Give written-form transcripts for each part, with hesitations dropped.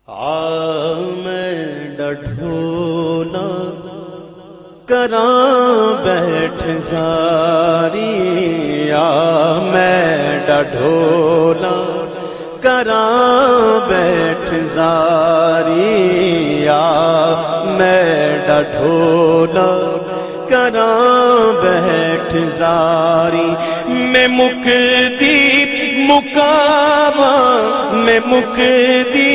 मैं डढोला करा बैठ जारी, मैं डढोला करा बैठ जारी, मैं डढोला करा बैठ जारी। मैं मुकदी मुकावा, मैं मुकदी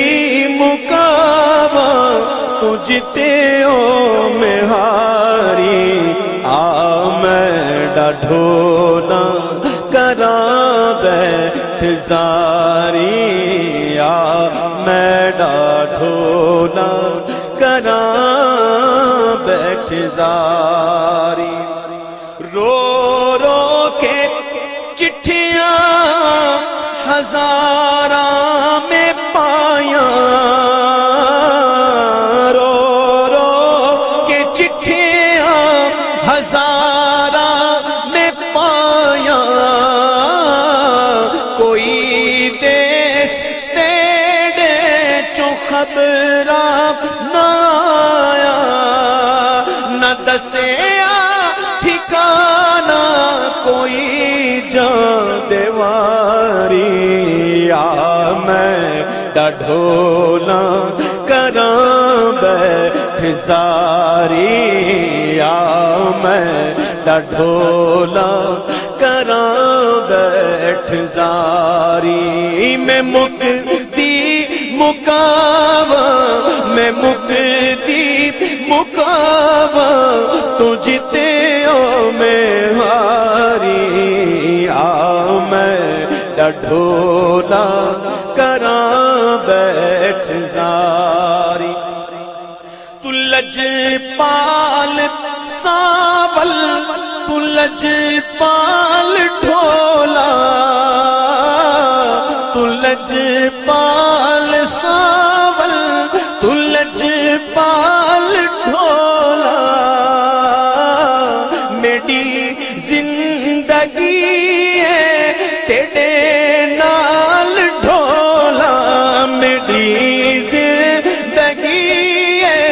मुकावा, तुझते ओ में हारी। मैं डढोला करा बैठ जारी, मैं डढोला करा बैठ जारी। रो रो के चिट्ठियां हजारा में पाया, रो रो के चिट्ठियां हजारा में पाया। कोई देश तेरे चो खबरा न आया, न दसिया ठिकाना कोई जान देवारी। मैं डढोला करा बैठ जारी, मैं डढोला करा बैठ जारी। मैं मुकदी मुकावा, मैं मुकदी मुकावा, तुझते ओ में हारी। मैं डढोला करा बैठ जारी। तू लजपाल सावल, तू लजपाल ढोला, तू लजपाल सावल, तू लजपाल ढोला। मेरी जिंदगी है तेरे नाल ढोला, मेरी जिंदगी है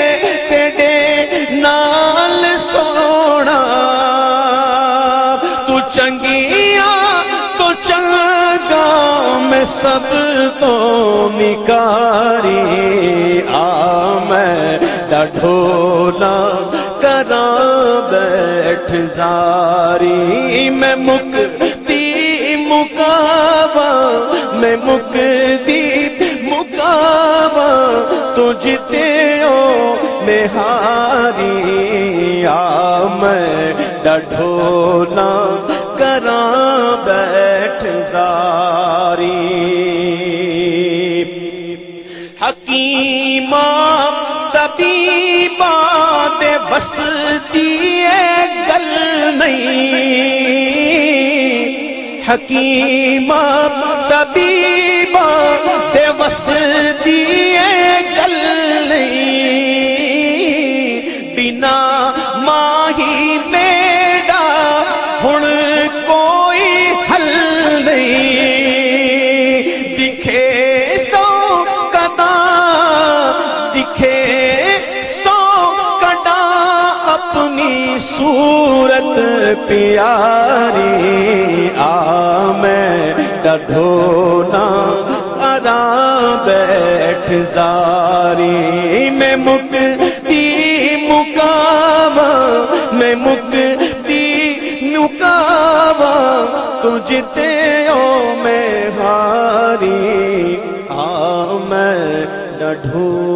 तेरे नाल सोना। तू चंगिया तो चंगा, मैं सब तो निकारी। मैं डढोला करा बैठ जारी। मैं मुकदी मुकावा, मैं मुकदी मुकावा, तुझते ओ में हारी। मैं डढोला करा बैठ जारी। हकीमा तबीबा दे बसती है गल नहीं, हकीमा तबीबा दे बसती है गल नहीं। बिना माही मेरा हुण कोई हल नहीं। दिखे सो कदा, दिखे सो कदा अपनी सूरत प्यारी। मैं डढोला करा बैठ जारी। मैं मुकदी मुकावा, मैं मुकदी मुकावा, तुझते ओ में हारी। मैं डढोला